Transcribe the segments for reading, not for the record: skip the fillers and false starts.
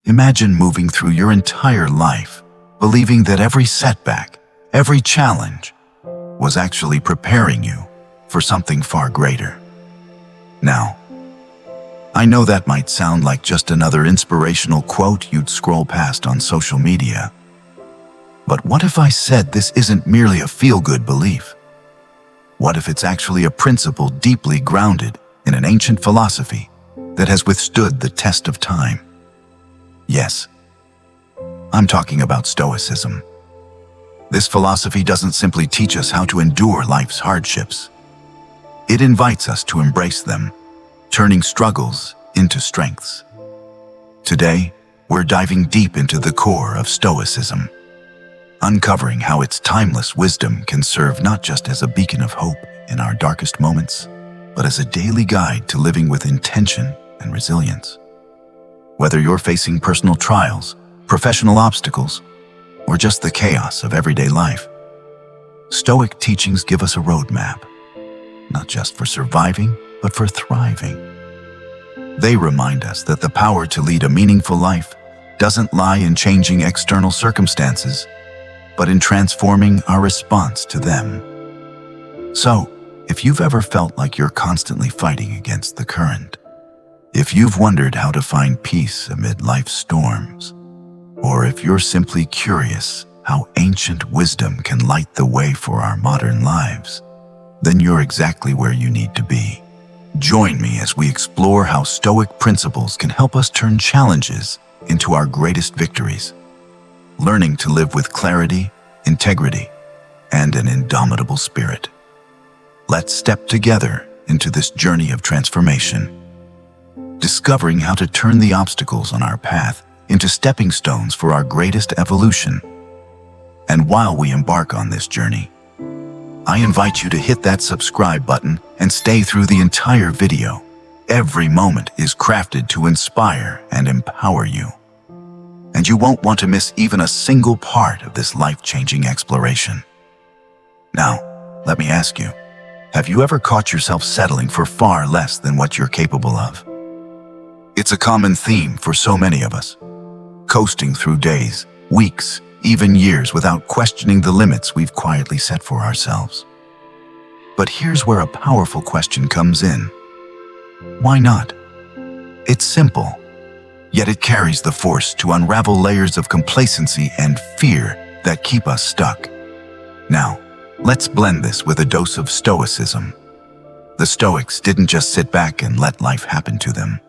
Imagine moving through your entire life, believing that every setback, every challenge, was actually preparing you for something far greater. Now, I know that might sound like just another inspirational quote you'd scroll past on social media. But what if I said this isn't merely a feel-good belief? What if it's actually a principle deeply grounded in an ancient philosophy that has withstood the test of time? Yes, I'm talking about Stoicism. This philosophy doesn't simply teach us how to endure life's hardships. It invites us to embrace them, turning struggles into strengths. Today, we're diving deep into the core of Stoicism, uncovering how its timeless wisdom can serve not just as a beacon of hope in our darkest moments, but as a daily guide to living with intention and resilience. Whether you're facing personal trials, professional obstacles, or just the chaos of everyday life, Stoic teachings give us a roadmap, not just for surviving, but for thriving. They remind us that the power to lead a meaningful life doesn't lie in changing external circumstances, but in transforming our response to them. So, if you've ever felt like you're constantly fighting against the current, if you've wondered how to find peace amid life's storms, or if you're simply curious how ancient wisdom can light the way for our modern lives, then you're exactly where you need to be. Join me as we explore how Stoic principles can help us turn challenges into our greatest victories, learning to live with clarity, integrity, and an indomitable spirit. Let's step together into this journey of transformation, discovering how to turn the obstacles on our path into stepping stones for our greatest evolution. And while we embark on this journey, I invite you to hit that subscribe button and stay through the entire video. Every moment is crafted to inspire and empower you, and you won't want to miss even a single part of this life-changing exploration. Now, let me ask you, have you ever caught yourself settling for far less than what you're capable of? It's a common theme for so many of us, coasting through days, weeks, even years without questioning the limits we've quietly set for ourselves. But here's where a powerful question comes in. Why not? It's simple, yet it carries the force to unravel layers of complacency and fear that keep us stuck. Now, let's blend this with a dose of Stoicism. The Stoics didn't just sit back and let life happen to them.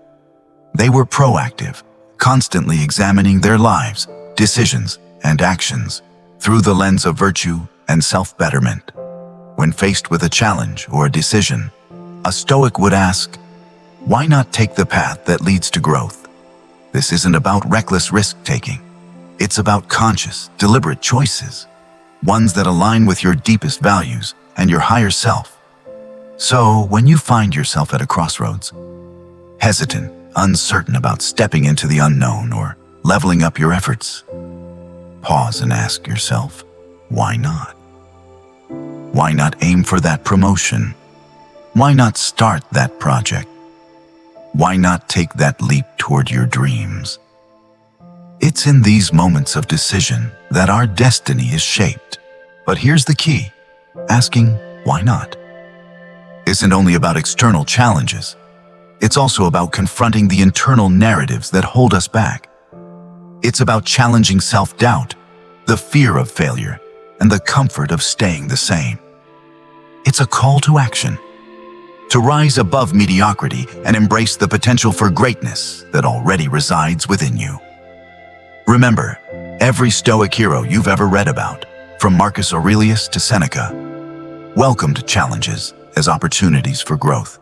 They were proactive, constantly examining their lives, decisions, and actions through the lens of virtue and self-betterment. When faced with a challenge or a decision, a Stoic would ask, why not take the path that leads to growth? This isn't about reckless risk-taking. It's about conscious, deliberate choices, ones that align with your deepest values and your higher self. So, when you find yourself at a crossroads, hesitant, uncertain about stepping into the unknown or leveling up your efforts, pause and ask yourself, why not? Why not aim for that promotion? Why not start that project? Why not take that leap toward your dreams? It's in these moments of decision that our destiny is shaped. But here's the key: asking, why not, isn't only about external challenges. It's also about confronting the internal narratives that hold us back. It's about challenging self-doubt, the fear of failure, and the comfort of staying the same. It's a call to action, to rise above mediocrity and embrace the potential for greatness that already resides within you. Remember, every Stoic hero you've ever read about, from Marcus Aurelius to Seneca, welcomed challenges as opportunities for growth.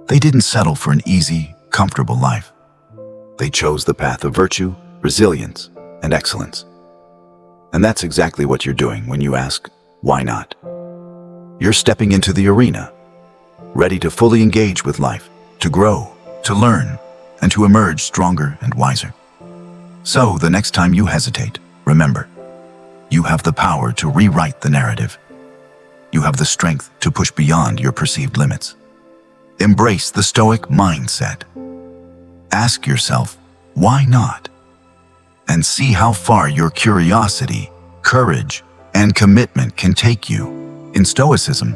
They didn't settle for an easy, comfortable life. They chose the path of virtue, resilience, and excellence. And that's exactly what you're doing when you ask, why not? You're stepping into the arena, ready to fully engage with life, to grow, to learn, and to emerge stronger and wiser. So, the next time you hesitate, remember, you have the power to rewrite the narrative. You have the strength to push beyond your perceived limits. Embrace the Stoic mindset. Ask yourself, why not? and see how far your curiosity, courage, and commitment can take you. In Stoicism,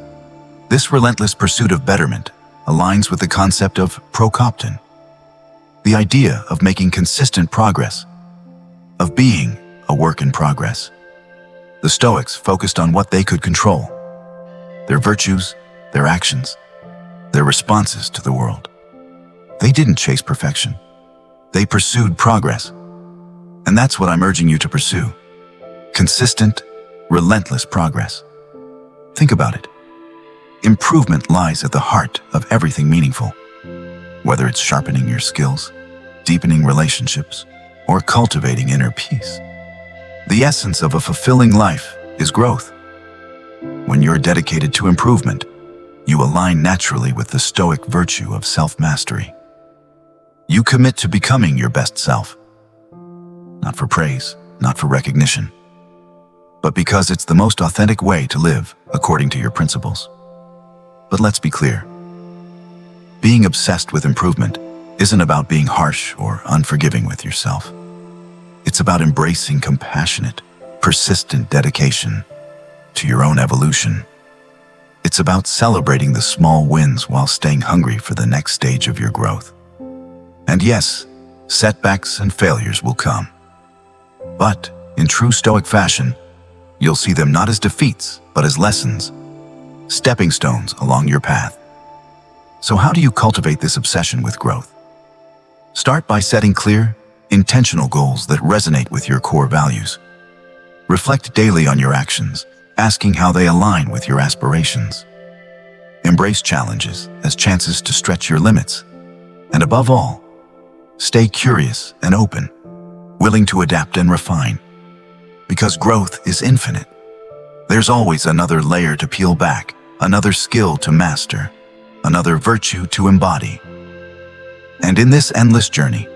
this relentless pursuit of betterment aligns with the concept of prokopton, the idea of making consistent progress, of being a work in progress. The Stoics focused on what they could control: their virtues, their actions, their responses to the world. They didn't chase perfection. They pursued progress. And that's what I'm urging you to pursue: consistent, relentless progress. Think about it. Improvement lies at the heart of everything meaningful. Whether it's sharpening your skills, deepening relationships, or cultivating inner peace, the essence of a fulfilling life is growth. When you're dedicated to improvement, you align naturally with the Stoic virtue of self-mastery. You commit to becoming your best self, not for praise, not for recognition, but because it's the most authentic way to live according to your principles. But let's be clear. Being obsessed with improvement isn't about being harsh or unforgiving with yourself. It's about embracing compassionate, persistent dedication to your own evolution. It's about celebrating the small wins while staying hungry for the next stage of your growth. And yes, setbacks and failures will come. But in true Stoic fashion, you'll see them not as defeats, but as lessons, stepping stones along your path. So how do you cultivate this obsession with growth? Start by setting clear, intentional goals that resonate with your core values. Reflect daily on your actions, asking how they align with your aspirations. Embrace challenges as chances to stretch your limits. And above all, stay curious and open, willing to adapt and refine. Because growth is infinite. There's always another layer to peel back, another skill to master, another virtue to embody. And in this endless journey,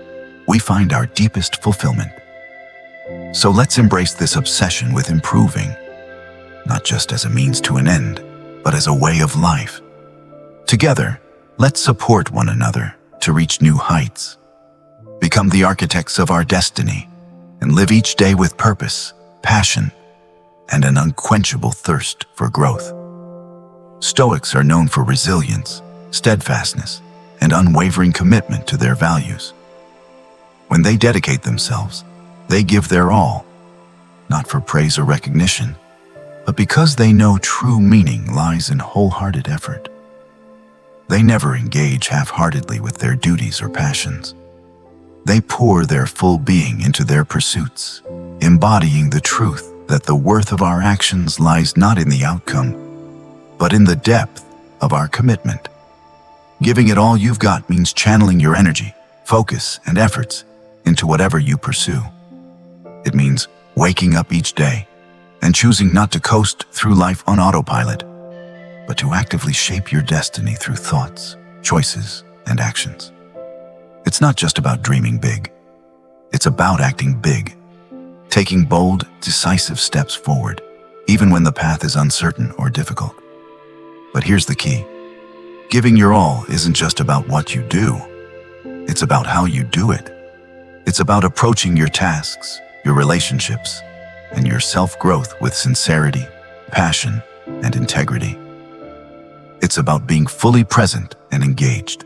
we find our deepest fulfillment. So let's embrace this obsession with improving, not just as a means to an end, but as a way of life. Together, let's support one another to reach new heights, become the architects of our destiny, and live each day with purpose, passion, and an unquenchable thirst for growth. Stoics are known for resilience, steadfastness, and unwavering commitment to their values. When they dedicate themselves, they give their all, not for praise or recognition, but because they know true meaning lies in wholehearted effort. They never engage half-heartedly with their duties or passions. They pour their full being into their pursuits, embodying the truth that the worth of our actions lies not in the outcome, but in the depth of our commitment. Giving it all you've got means channeling your energy, focus, and efforts into whatever you pursue. It means waking up each day and choosing not to coast through life on autopilot, but to actively shape your destiny through thoughts, choices, and actions. It's not just about dreaming big. It's about acting big, taking bold, decisive steps forward, even when the path is uncertain or difficult. But here's the key. Giving your all isn't just about what you do. It's about how you do it. It's about approaching your tasks, your relationships, and your self-growth with sincerity, passion, and integrity. It's about being fully present and engaged.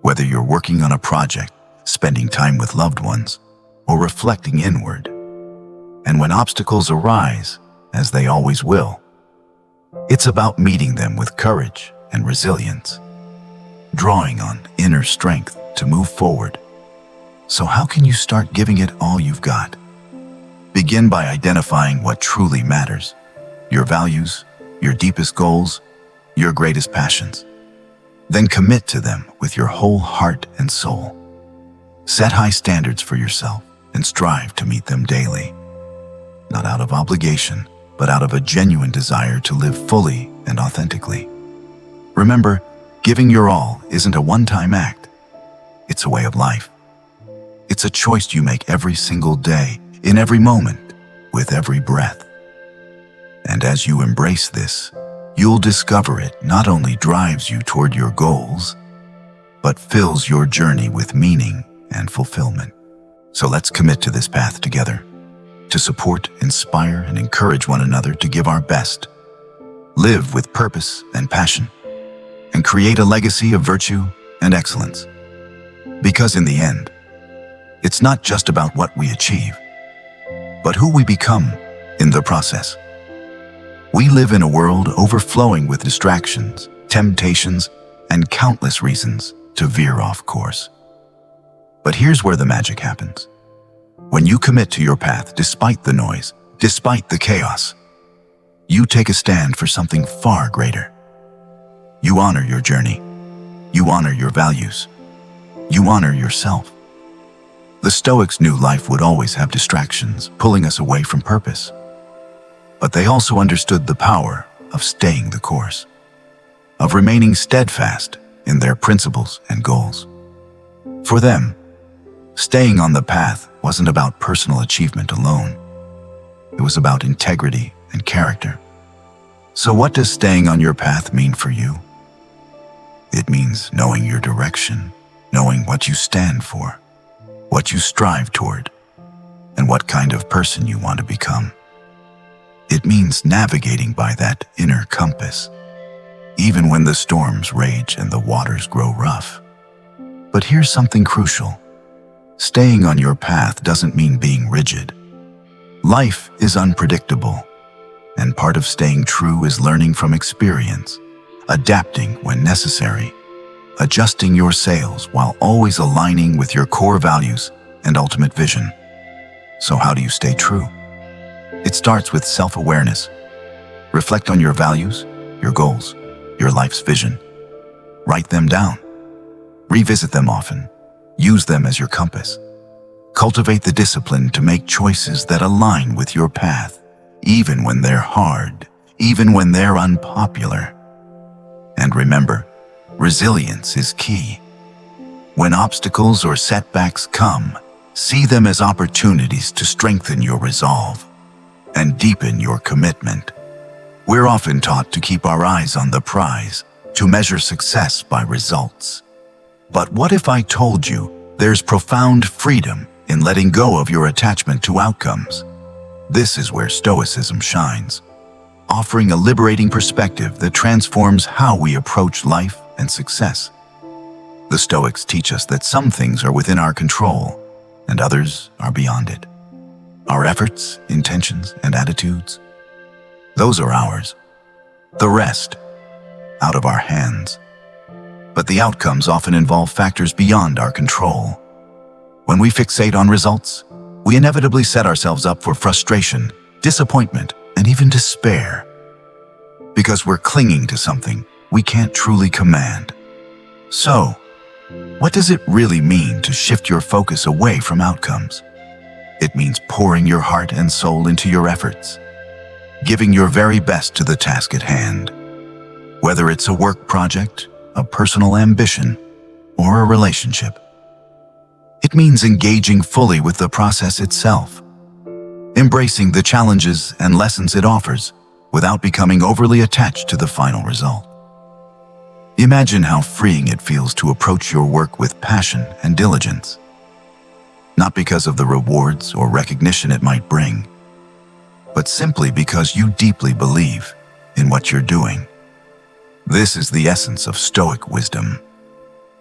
Whether you're working on a project, spending time with loved ones, or reflecting inward. And when obstacles arise, as they always will, it's about meeting them with courage and resilience, drawing on inner strength to move forward. So how can you start giving it all you've got? Begin by identifying what truly matters: your values, your deepest goals, your greatest passions. Then commit to them with your whole heart and soul. Set high standards for yourself and strive to meet them daily. Not out of obligation, but out of a genuine desire to live fully and authentically. Remember, giving your all isn't a one-time act. It's a way of life. It's a choice you make every single day, in every moment, with every breath. And as you embrace this, you'll discover it not only drives you toward your goals, but fills your journey with meaning and fulfillment. So let's commit to this path together, to support, inspire, and encourage one another to give our best, live with purpose and passion, and create a legacy of virtue and excellence. Because in the end, it's not just about what we achieve, but who we become in the process. We live in a world overflowing with distractions, temptations, and countless reasons to veer off course. But here's where the magic happens. When you commit to your path despite the noise, despite the chaos, you take a stand for something far greater. You honor your journey. You honor your values. You honor yourself. The Stoics knew life would always have distractions, pulling us away from purpose. But they also understood the power of staying the course, of remaining steadfast in their principles and goals. For them, staying on the path wasn't about personal achievement alone. It was about integrity and character. So what does staying on your path mean for you? It means knowing your direction, knowing what you stand for, what you strive toward, and what kind of person you want to become. It means navigating by that inner compass, even when the storms rage and the waters grow rough. But here's something crucial. Staying on your path doesn't mean being rigid. Life is unpredictable, and part of staying true is learning from experience, adapting when necessary, adjusting your sails while always aligning with your core values and ultimate vision. So how do you stay true? It starts with self-awareness. Reflect on your values, your goals, your life's vision. Write them down. Revisit them often. Use them as your compass. Cultivate the discipline to make choices that align with your path, even when they're hard, even when they're unpopular. And remember, resilience is key. When obstacles or setbacks come, see them as opportunities to strengthen your resolve and deepen your commitment. We're often taught to keep our eyes on the prize, to measure success by results. But what if I told you there's profound freedom in letting go of your attachment to outcomes? This is where Stoicism shines, offering a liberating perspective that transforms how we approach life and success. The Stoics teach us that some things are within our control and others are beyond it. Our efforts, intentions, and attitudes, those are ours. The rest, out of our hands. But the outcomes often involve factors beyond our control. When we fixate on results, we inevitably set ourselves up for frustration, disappointment, and even despair, because we're clinging to something we can't truly command. So, what does it really mean to shift your focus away from outcomes? It means pouring your heart and soul into your efforts, giving your very best to the task at hand. Whether it's a work project, a personal ambition, or a relationship. It means engaging fully with the process itself, embracing the challenges and lessons it offers without becoming overly attached to the final result. Imagine how freeing it feels to approach your work with passion and diligence, not because of the rewards or recognition it might bring, but simply because you deeply believe in what you're doing. This is the essence of Stoic wisdom,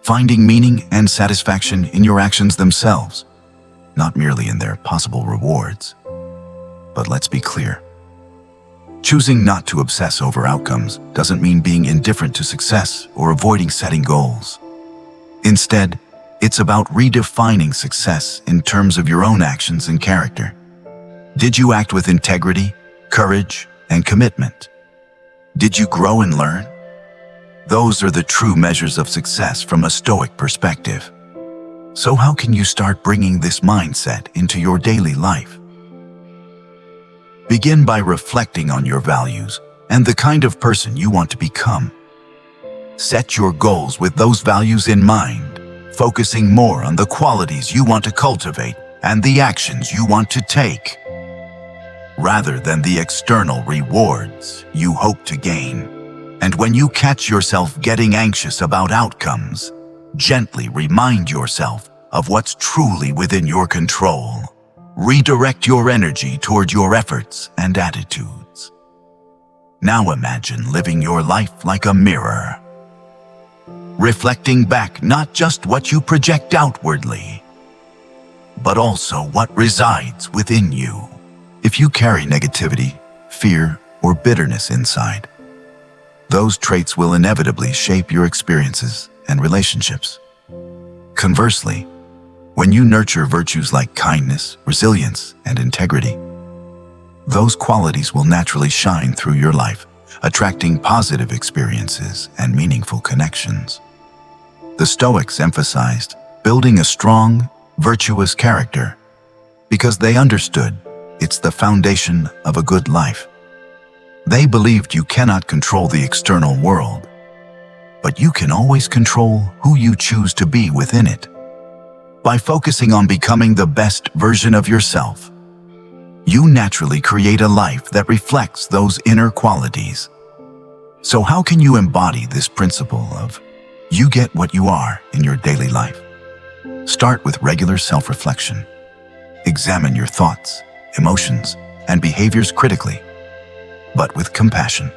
finding meaning and satisfaction in your actions themselves, not merely in their possible rewards. But let's be clear. Choosing not to obsess over outcomes doesn't mean being indifferent to success or avoiding setting goals. Instead, it's about redefining success in terms of your own actions and character. Did you act with integrity, courage, and commitment? Did you grow and learn? Those are the true measures of success from a Stoic perspective. So how can you start bringing this mindset into your daily life? Begin by reflecting on your values and the kind of person you want to become. Set your goals with those values in mind, focusing more on the qualities you want to cultivate and the actions you want to take, rather than the external rewards you hope to gain. And when you catch yourself getting anxious about outcomes, gently remind yourself of what's truly within your control. Redirect your energy toward your efforts and attitudes. Now imagine living your life like a mirror, reflecting back not just what you project outwardly, but also what resides within you. If you carry negativity, fear, or bitterness inside, those traits will inevitably shape your experiences and relationships. Conversely, when you nurture virtues like kindness, resilience, and integrity, those qualities will naturally shine through your life, attracting positive experiences and meaningful connections. The Stoics emphasized building a strong, virtuous character because they understood it's the foundation of a good life. They believed you cannot control the external world, but you can always control who you choose to be within it. By focusing on becoming the best version of yourself, you naturally create a life that reflects those inner qualities. So how can you embody this principle of you get what you are in your daily life? Start with regular self-reflection. Examine your thoughts, emotions, and behaviors critically, but with compassion.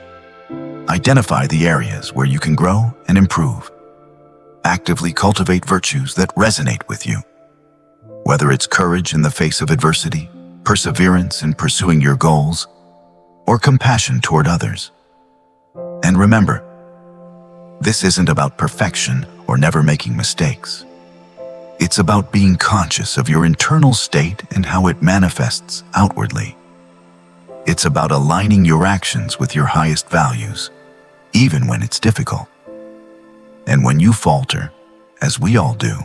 Identify the areas where you can grow and improve. Actively cultivate virtues that resonate with you, whether it's courage in the face of adversity, perseverance in pursuing your goals, or compassion toward others. And remember, this isn't about perfection or never making mistakes. It's about being conscious of your internal state and how it manifests outwardly. It's about aligning your actions with your highest values, even when it's difficult. And when you falter, as we all do,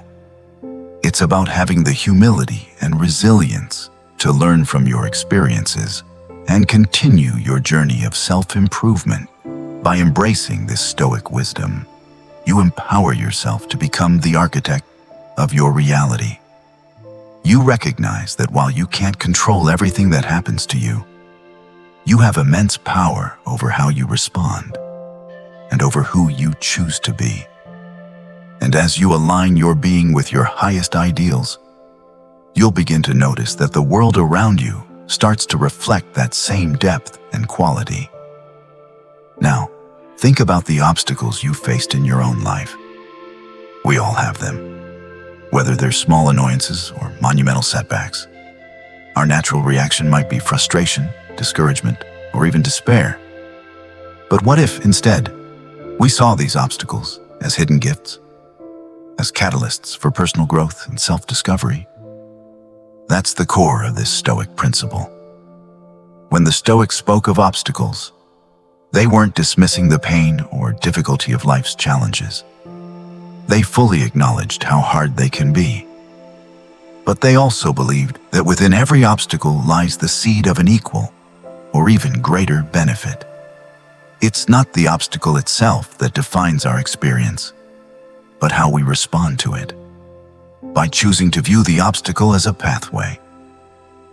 it's about having the humility and resilience to learn from your experiences and continue your journey of self-improvement. By embracing this Stoic wisdom, you empower yourself to become the architect of your reality. You recognize that while you can't control everything that happens to you, you have immense power over how you respond and over who you choose to be. And as you align your being with your highest ideals, you'll begin to notice that the world around you starts to reflect that same depth and quality. Now, think about the obstacles you faced in your own life. We all have them, whether they're small annoyances or monumental setbacks. Our natural reaction might be frustration, discouragement, or even despair. But what if, instead, we saw these obstacles as hidden gifts, as catalysts for personal growth and self-discovery? That's the core of this Stoic principle. When the Stoics spoke of obstacles, they weren't dismissing the pain or difficulty of life's challenges. They fully acknowledged how hard they can be. But they also believed that within every obstacle lies the seed of an equal or even greater benefit. It's not the obstacle itself that defines our experience, but how we respond to it. By choosing to view the obstacle as a pathway,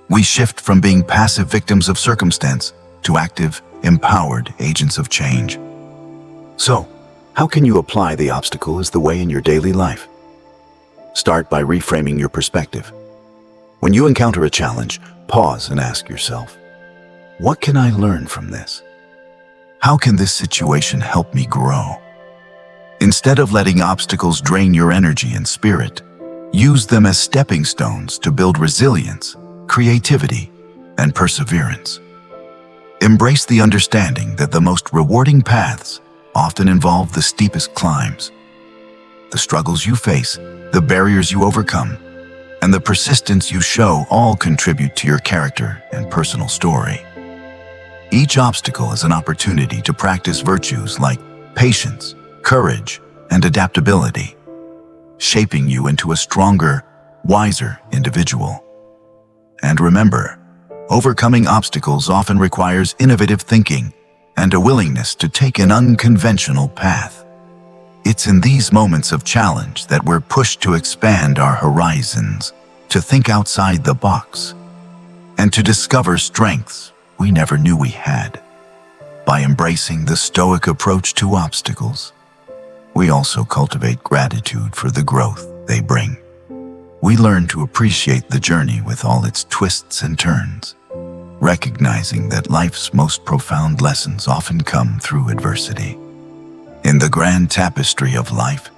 we shift from being passive victims of circumstance to active, empowered agents of change. So, how can you apply the obstacle as the way in your daily life? Start by reframing your perspective. When you encounter a challenge, pause and ask yourself, what can I learn from this? How can this situation help me grow? Instead of letting obstacles drain your energy and spirit, use them as stepping stones to build resilience, creativity, and perseverance. Embrace the understanding that the most rewarding paths often involve the steepest climbs. The struggles you face, the barriers you overcome, and the persistence you show all contribute to your character and personal story. Each obstacle is an opportunity to practice virtues like patience, courage, and adaptability, shaping you into a stronger, wiser individual. And remember, overcoming obstacles often requires innovative thinking and a willingness to take an unconventional path. It's in these moments of challenge that we're pushed to expand our horizons, to think outside the box, and to discover strengths we never knew we had. By embracing the Stoic approach to obstacles, we also cultivate gratitude for the growth they bring. we learn to appreciate the journey with all its twists and turns, recognizing that life's most profound lessons often come through adversity. In the grand tapestry of life,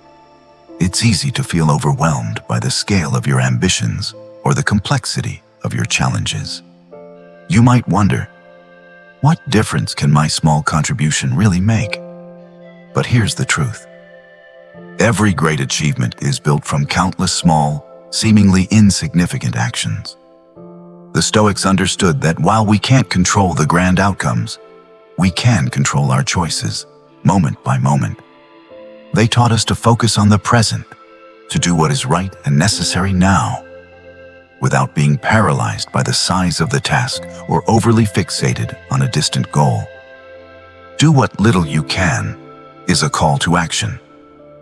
it's easy to feel overwhelmed by the scale of your ambitions or the complexity of your challenges. You might wonder, what difference can my small contribution really make? But here's the truth. Every great achievement is built from countless small, seemingly insignificant actions. The Stoics understood that while we can't control the grand outcomes, we can control our choices, moment by moment. They taught us to focus on the present, to do what is right and necessary now, without being paralyzed by the size of the task or overly fixated on a distant goal. Do what little you can is a call to action,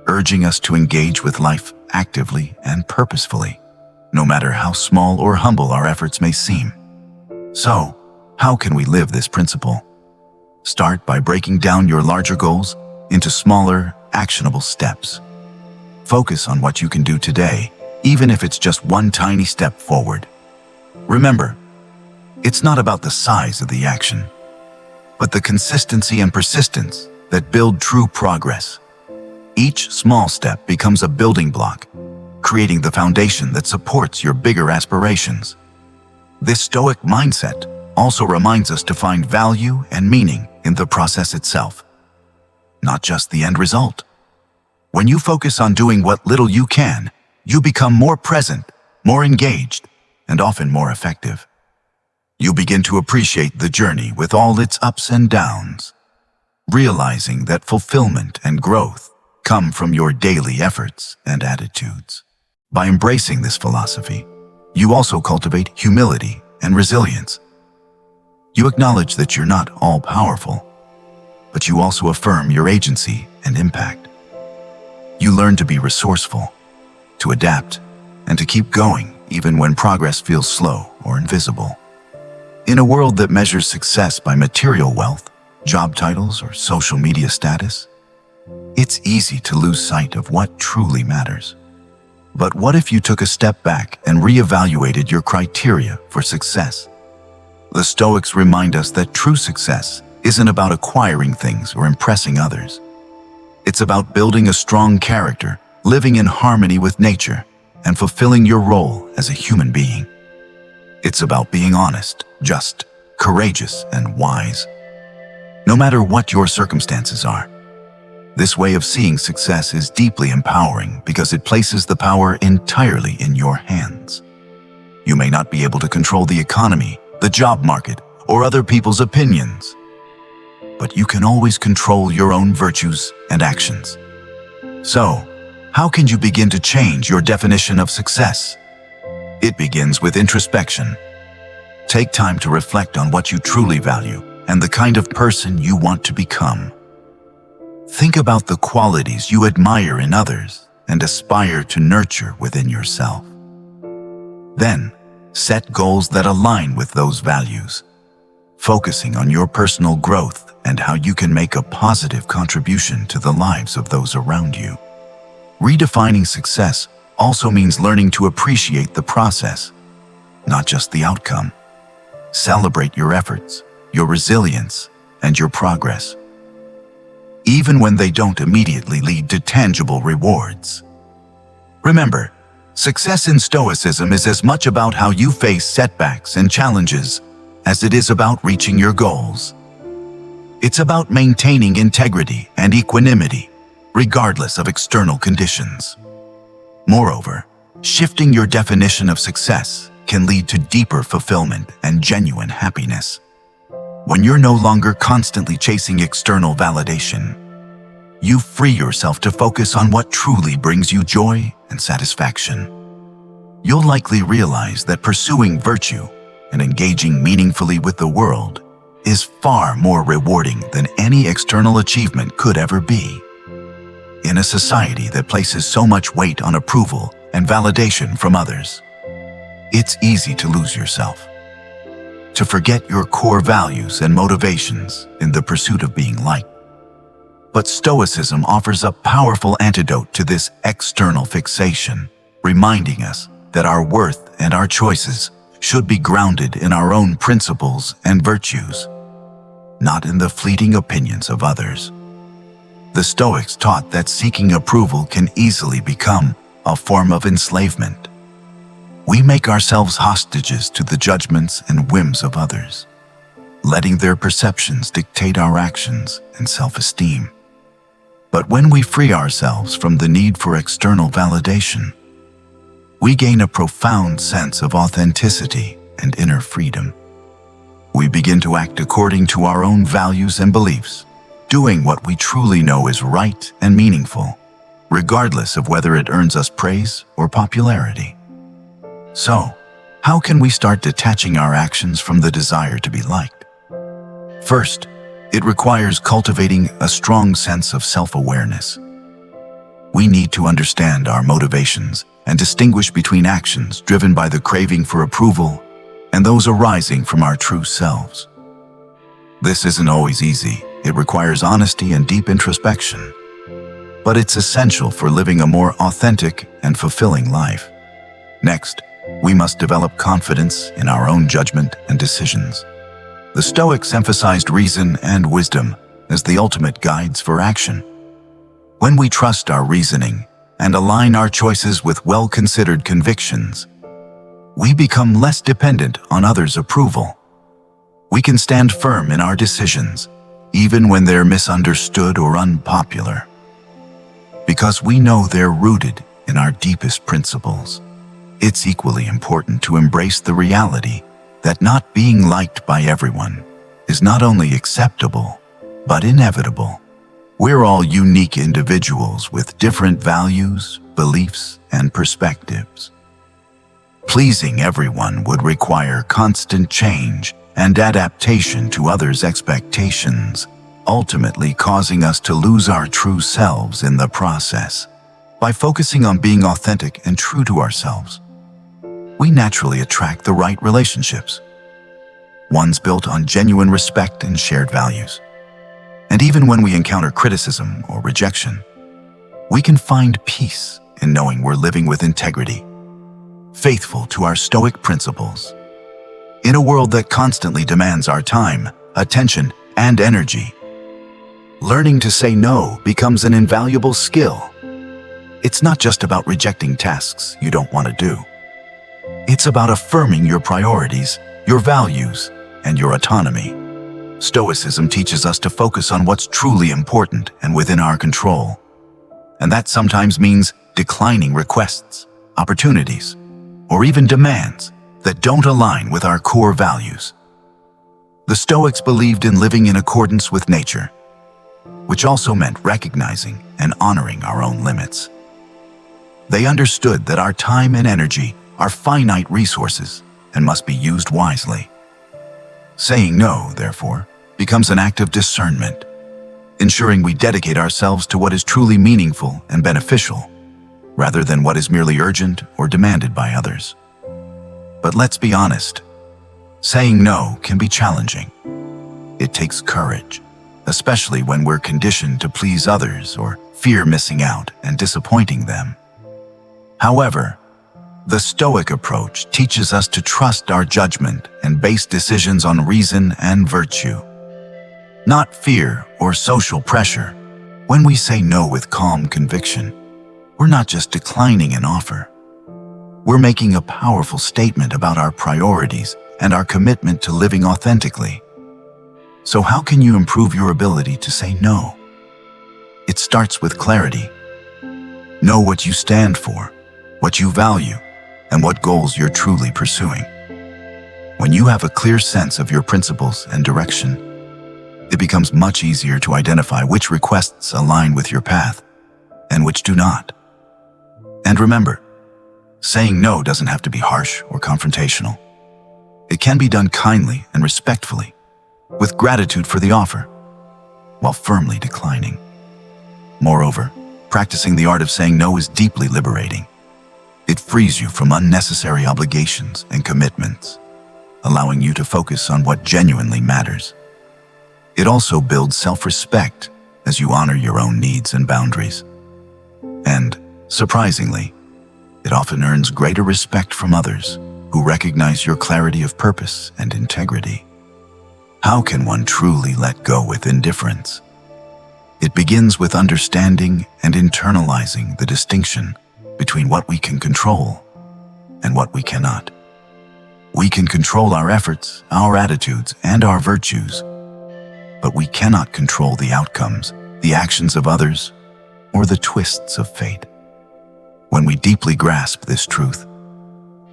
urging us to engage with life actively and purposefully, no matter how small or humble our efforts may seem. So, how can we live this principle? Start by breaking down your larger goals into smaller, actionable steps. Focus on what you can do today, even if it's just one tiny step forward. Remember, it's not about the size of the action, but the consistency and persistence that build true progress. Each small step becomes a building block, creating the foundation that supports your bigger aspirations. This Stoic mindset also reminds us to find value and meaning in the process itself, not just the end result. When you focus on doing what little you can, you become more present, more engaged, and often more effective. You begin to appreciate the journey with all its ups and downs, realizing that fulfillment and growth come from your daily efforts and attitudes. By embracing this philosophy, you also cultivate humility and resilience. You acknowledge that you're not all-powerful, but you also affirm your agency and impact. You learn to be resourceful, to adapt, and to keep going even when progress feels slow or invisible. In a world that measures success by material wealth, job titles, or social media status, it's easy to lose sight of what truly matters. But what if you took a step back and reevaluated your criteria for success? The Stoics remind us that true success isn't about acquiring things or impressing others. It's about building a strong character, living in harmony with nature, and fulfilling your role as a human being. It's about being honest, just, courageous, and wise, no matter what your circumstances are. This way of seeing success is deeply empowering because it places the power entirely in your hands. You may not be able to control the economy, the job market, or other people's opinions, but you can always control your own virtues and actions. So, how can you begin to change your definition of success? It begins with introspection. Take time to reflect on what you truly value and the kind of person you want to become. Think about the qualities you admire in others and aspire to nurture within yourself. Then, set goals that align with those values, focusing on your personal growth and how you can make a positive contribution to the lives of those around you. Redefining success also means learning to appreciate the process, not just the outcome. Celebrate your efforts, your resilience, and your progress, even when they don't immediately lead to tangible rewards. Remember, success in Stoicism is as much about how you face setbacks and challenges as it is about reaching your goals. It's about maintaining integrity and equanimity, regardless of external conditions. Moreover, shifting your definition of success can lead to deeper fulfillment and genuine happiness. When you're no longer constantly chasing external validation, you free yourself to focus on what truly brings you joy and satisfaction. You'll likely realize that pursuing virtue and engaging meaningfully with the world is far more rewarding than any external achievement could ever be. In a society that places so much weight on approval and validation from others, it's easy to lose yourself, to forget your core values and motivations in the pursuit of being liked. But Stoicism offers a powerful antidote to this external fixation, reminding us that our worth and our choices should be grounded in our own principles and virtues, not in the fleeting opinions of others. The Stoics taught that seeking approval can easily become a form of enslavement. We make ourselves hostages to the judgments and whims of others, letting their perceptions dictate our actions and self-esteem. But when we free ourselves from the need for external validation, we gain a profound sense of authenticity and inner freedom. We begin to act according to our own values and beliefs, doing what we truly know is right and meaningful, regardless of whether it earns us praise or popularity. So, how can we start detaching our actions from the desire to be liked? First, it requires cultivating a strong sense of self-awareness. We need to understand our motivations and distinguish between actions driven by the craving for approval and those arising from our true selves. This isn't always easy. It requires honesty and deep introspection, but it's essential for living a more authentic and fulfilling life. Next, we must develop confidence in our own judgment and decisions. The Stoics emphasized reason and wisdom as the ultimate guides for action. When we trust our reasoning and align our choices with well-considered convictions, we become less dependent on others' approval. We can stand firm in our decisions, even when they're misunderstood or unpopular, because we know they're rooted in our deepest principles. It's equally important to embrace the reality that not being liked by everyone is not only acceptable, but inevitable. We're all unique individuals with different values, beliefs, and perspectives. Pleasing everyone would require constant change and adaptation to others' expectations, ultimately causing us to lose our true selves in the process. By focusing on being authentic and true to ourselves, we naturally attract the right relationships, ones built on genuine respect and shared values. And even when we encounter criticism or rejection, we can find peace in knowing we're living with integrity, faithful to our Stoic principles. In a world that constantly demands our time, attention, and energy, learning to say no becomes an invaluable skill. It's not just about rejecting tasks you don't want to do. It's about affirming your priorities, your values, and your autonomy. Stoicism teaches us to focus on what's truly important and within our control. And that sometimes means declining requests, opportunities, or even demands that don't align with our core values. The Stoics believed in living in accordance with nature, which also meant recognizing and honoring our own limits. They understood that our time and energy are finite resources and must be used wisely. Saying no, therefore, becomes an act of discernment, ensuring we dedicate ourselves to what is truly meaningful and beneficial, rather than what is merely urgent or demanded by others. But let's be honest, saying no can be challenging. It takes courage, especially when we're conditioned to please others or fear missing out and disappointing them. However, the Stoic approach teaches us to trust our judgment and base decisions on reason and virtue, not fear or social pressure. When we say no with calm conviction, we're not just declining an offer. We're making a powerful statement about our priorities and our commitment to living authentically. So how can you improve your ability to say no? It starts with clarity. Know what you stand for, what you value, and what goals you're truly pursuing. When you have a clear sense of your principles and direction, it becomes much easier to identify which requests align with your path and which do not. And remember, saying no doesn't have to be harsh or confrontational. It can be done kindly and respectfully, with gratitude for the offer, while firmly declining. Moreover, practicing the art of saying no is deeply liberating. It frees you from unnecessary obligations and commitments, allowing you to focus on what genuinely matters. It also builds self-respect as you honor your own needs and boundaries. And, surprisingly, It often earns greater respect from others who recognize your clarity of purpose and integrity. How can one truly let go with indifference? It begins with understanding and internalizing the distinction between what we can control and what we cannot. We can control our efforts, our attitudes, and our virtues, but we cannot control the outcomes, the actions of others, or the twists of fate. When we deeply grasp this truth,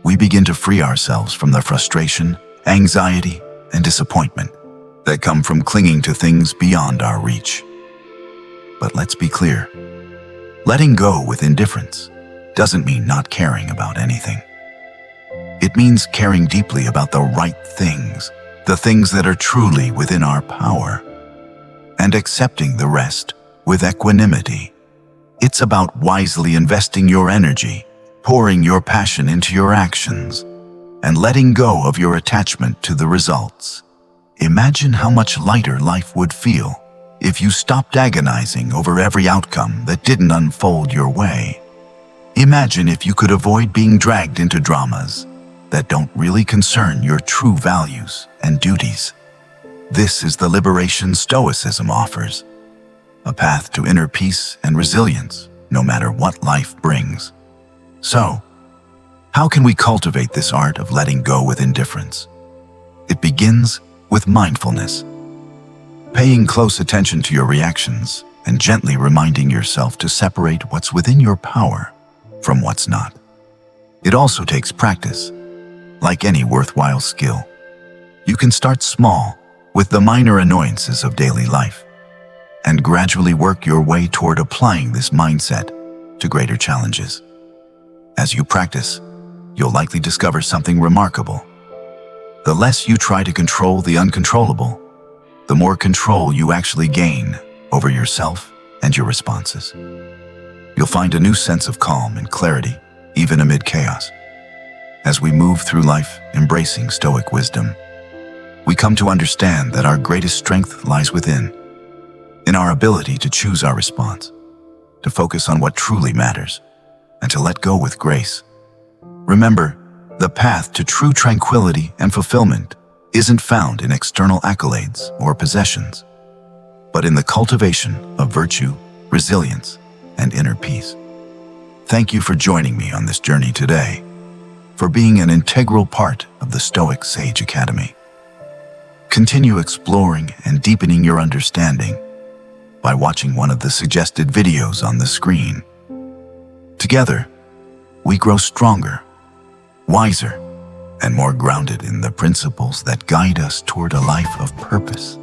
we begin to free ourselves from the frustration, anxiety, and disappointment that come from clinging to things beyond our reach. But let's be clear, letting go with indifference doesn't mean not caring about anything. It means caring deeply about the right things, the things that are truly within our power, and accepting the rest with equanimity. It's about wisely investing your energy, pouring your passion into your actions, and letting go of your attachment to the results. Imagine how much lighter life would feel if you stopped agonizing over every outcome that didn't unfold your way. Imagine if you could avoid being dragged into dramas that don't really concern your true values and duties. This is the liberation Stoicism offers, a path to inner peace and resilience, no matter what life brings. So, how can we cultivate this art of letting go with indifference? It begins with mindfulness, paying close attention to your reactions and gently reminding yourself to separate what's within your power from what's not. It also takes practice. Like any worthwhile skill, you can start small with the minor annoyances of daily life and gradually work your way toward applying this mindset to greater challenges. As you practice, you'll likely discover something remarkable. The less you try to control the uncontrollable, the more control you actually gain over yourself and your responses. You'll find a new sense of calm and clarity, even amid chaos. As we move through life embracing Stoic wisdom, we come to understand that our greatest strength lies within, in our ability to choose our response, to focus on what truly matters, and to let go with grace. Remember, the path to true tranquility and fulfillment isn't found in external accolades or possessions, but in the cultivation of virtue, resilience, and inner peace. Thank you for joining me on this journey today, for being an integral part of the Stoic Sage Academy. Continue exploring and deepening your understanding by watching one of the suggested videos on the screen. Together, we grow stronger, wiser, and more grounded in the principles that guide us toward a life of purpose